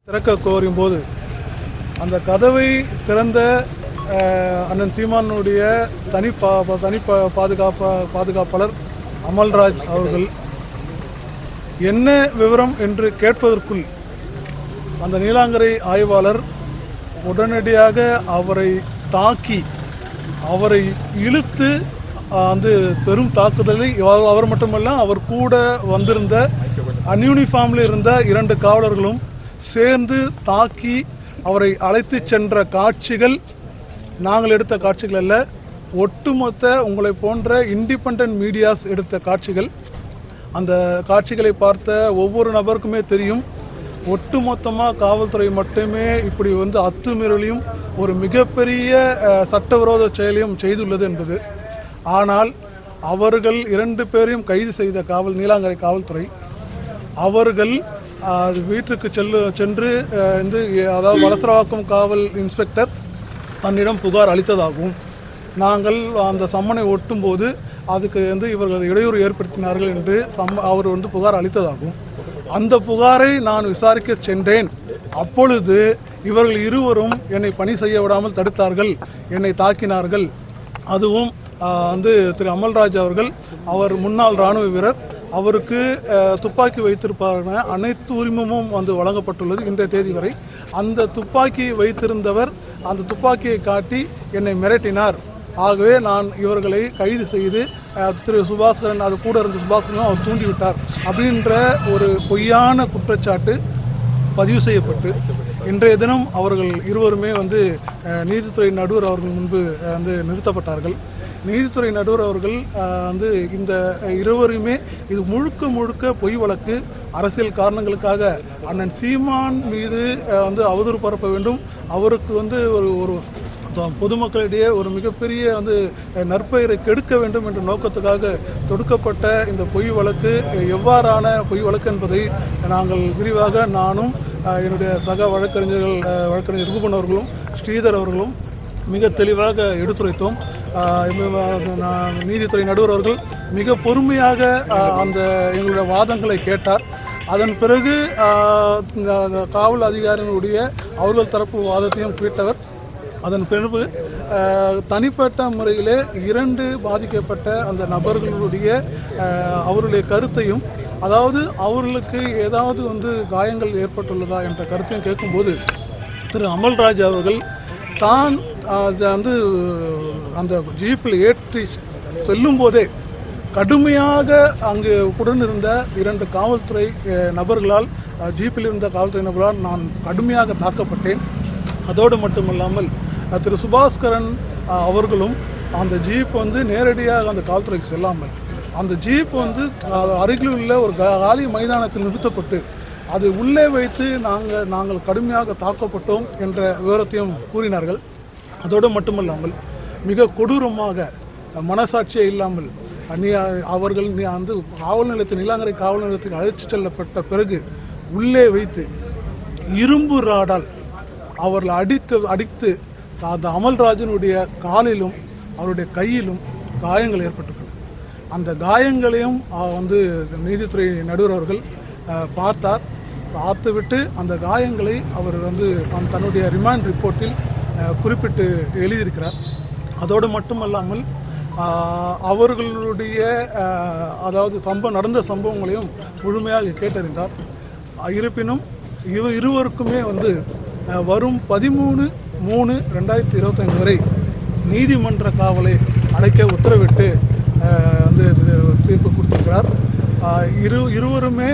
திறக்க கோரும் போது அந்த கதவை திறந்த அண்ணன் சீமானுடைய தனி பாதுகாப்பாளர் அமல்ராஜ் அவர்கள் என்ன விவரம் என்று கேட்பதற்குள் அந்த நீலாங்கரை ஆய்வாளர் உடனடியாக அவரை தாக்கி அவரை இழுத்து பெரும் தாக்குதலை அவர் மட்டுமல்ல அவர் கூட வந்திருந்த அன்யூனிஃபார்மில் இருந்த 2 காவலர்களும் சேர்ந்து தாக்கி அவரை அழைத்து சென்ற காட்சிகள் நாங்கள் எடுத்த காட்சிகள் அல்ல, ஒட்டுமொத்த உங்களை போன்ற இண்டிபெண்டன்ட் மீடியாஸ் எடுத்த காட்சிகள். அந்த காட்சிகளை பார்த்த ஒவ்வொரு நபருக்குமே தெரியும், ஒட்டுமொத்தமாக காவல்துறை மட்டுமே இப்படி அத்துமீறலையும் ஒரு மிகப்பெரிய சட்டவிரோத செயலையும் செய்துள்ளது என்பது. ஆனால் அவர்கள் 2 பேரையும் கைது செய்த நீலாங்கரை காவல்துறை அவர்கள் வீட்டுக்கு சென்று அதாவது வலசரவாக்கம் காவல் இன்ஸ்பெக்டர் தன்னிடம் புகார் அளித்ததாகவும் நாங்கள் அந்த சம்மனை ஒட்டும் போது அதுக்கு இவர்கள் இடையூறு ஏற்படுத்தினார்கள் என்று அவர் புகார் அளித்ததாகவும் அந்த புகாரை நான் விசாரிக்க சென்றேன். அப்பொழுது இவர்கள் இருவரும் என்னை பணி செய்ய விடாமல் தடுத்தார்கள், என்னை தாக்கினார்கள். அதுவும் திரு அமல்ராஜ் அவர்கள், அவர் முன்னாள் இராணுவ வீரர், அவருக்கு துப்பாக்கி வைத்திருப்பான அனைத்து உரிமமும் வழங்கப்பட்டுள்ளது இன்றைய தேதி வரை. அந்த துப்பாக்கி வைத்திருந்தவர் அந்த துப்பாக்கியை காட்டி என்னை மிரட்டினார். ஆகவே நான் இவர்களை கைது செய்து திரு சுபாஸ்கரன், அது கூட இருந்த சுபாஸ்கரனும் அவர் தூண்டிவிட்டார் அப்படின்ற ஒரு பொய்யான குற்றச்சாட்டு பதிவு செய்யப்பட்டு இன்றைய தினம் அவர்கள் இருவருமே நீதித்துறை நடுவர் அவர்கள் முன்பு நிறுத்தப்பட்டார்கள். நீதித்துறை நடுவர் அவர்கள் இந்த இருவருமே இது முழுக்க முழுக்க பொய் வழக்கு, அரசியல் காரணங்களுக்காக அண்ணன் சீமான் மீது அவதூறு பரப்ப வேண்டும், அவருக்கு ஒரு பொதுமக்களிடையே ஒரு மிகப்பெரிய நற்பெயரை கெடுக்க வேண்டும் என்ற நோக்கத்துக்காக தொடுக்கப்பட்ட இந்த பொய் வழக்கு எவ்வாறான பொய் வழக்கு என்பதை நாங்கள் விரிவாக நானும் என்னுடைய சக வழக்கறிஞர் ரூபன் அவர்களும் ஸ்ரீதர் அவர்களும் மிக தெளிவாக எடுத்துரைத்தோம். நீதித்துறை நடுவர் அவர்கள் மிக பொறுமையாக எங்களுடைய வாதங்களை கேட்டார். அதன் பிறகு காவல் அதிகாரிகளுடைய அவர்கள் தரப்பு வாதத்தையும் கேட்டவர். அதன் பிறகு தனிப்பட்ட முறையிலே 2 பாதிக்கப்பட்ட அந்த நபர்களுடைய அவருடைய கருத்தையும், அதாவது அவர்களுக்கு ஏதாவது காயங்கள் ஏற்பட்டுள்ளதா என்ற கருத்தையும் கேட்கும்போது திரு அமல்ராஜ் அவர்கள் தான் அந்த ஜீப்பில் ஏற்றி செல்லும் போதே கடுமையாக அங்கு உடனிருந்த 2 காவல்துறை நபர்களால், ஜீப்பில் இருந்த காவல்துறை நபர்களால் நான் கடுமையாக தாக்கப்பட்டேன். அதோடு மட்டுமல்லாமல் திரு சுபாஸ்கரன் அவர்களும் அந்த ஜீப் நேரடியாக அந்த காவல்துறைக்கு செல்லாமல் அந்த ஜீப் அருகில் உள்ள ஒரு காலி மைதானத்தில் நிறுத்தப்பட்டு அது உள்ளே வைத்து நாங்கள் கடுமையாக தாக்கப்பட்டோம் என்ற விவரத்தையும் கூறினார்கள். அதோடு மட்டுமல்லாமல் மிக கொடூரமாக மனசாட்சியே இல்லாமல் அவர்கள் காவல் நிலையத்தில் நீலாங்கரை காவல் நிலையத்துக்கு அழைத்து செல்லப்பட்ட பிறகு உள்ளே வைத்து இரும்பு ராடால் அவர்கள் அடித்து அந்த அமல்ராஜனுடைய காலிலும் அவருடைய கையிலும் காயங்கள் ஏற்பட்டுள்ளன. அந்த காயங்களையும் நீதித்துறை நடுவர் அவர்கள் பார்த்துவிட்டு அந்த காயங்களை அவர் தன்னுடைய ரிமாண்ட் ரிப்போர்ட்டில் குறிப்பிட்டு எழுதியிருக்கிறார். அதோடு மட்டுமல்லாமல் அவர்களுடைய அதாவது நடந்த சம்பவங்களையும் முழுமையாக கேட்டறிந்தார். இருப்பினும் இருவருக்குமே வரும் 13/3/2025 வரை நீதிமன்ற காவலை அடைக்க உத்தரவிட்டு தீர்ப்பு கொடுத்திருக்கிறார். இருவருமே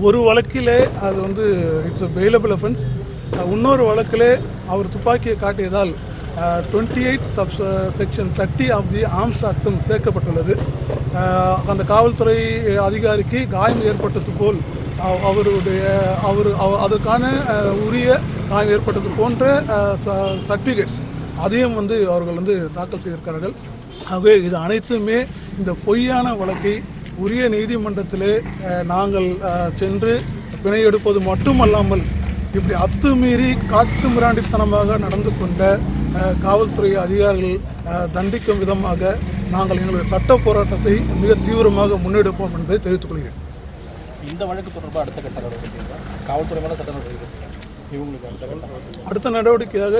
ஒரு வழக்கிலே அது இட்ஸ் பெயிலபிள் அஃபென்ஸ், இன்னொரு வழக்கிலே அவர் துப்பாக்கியை காட்டியதால் 28 செக்ஷன் 30 ஆஃப் தி ஆர்ம்ஸ் ஆக்டும் சேர்க்கப்பட்டுள்ளது. அந்த காவல்துறை அதிகாரிக்கு காயம் ஏற்பட்டது போல் அதற்கான உரிய காயம் ஏற்பட்டது போன்ற சர்டிஃபிகேட்ஸ் அதையும் அவர்கள் தாக்கல் செய்திருக்கிறார்கள். ஆகவே இது அனைத்துமே இந்த பொய்யான வழக்கை உரிய நீதிமன்றத்திலே நாங்கள் சென்று பிணை எடுப்பது மட்டுமல்லாமல் இப்படி அத்துமீறி காட்டு மிராண்டித்தனமாக நடந்து கொண்ட காவல்துறை அதிகாரிகள் தண்டிக்கும் விதமாக நாங்கள் எங்களுடைய சட்ட போராட்டத்தை மிக தீவிரமாக முன்னெடுப்போம் என்பதை தெரிவித்துக் கொள்கிறேன். இந்த வழக்கு தொடர்பாக அடுத்த கட்ட நடவடிக்கை காவல்துறை மேலே சட்ட நடவடிக்கை இவங்களுக்கு அடுத்த நடவடிக்கையாக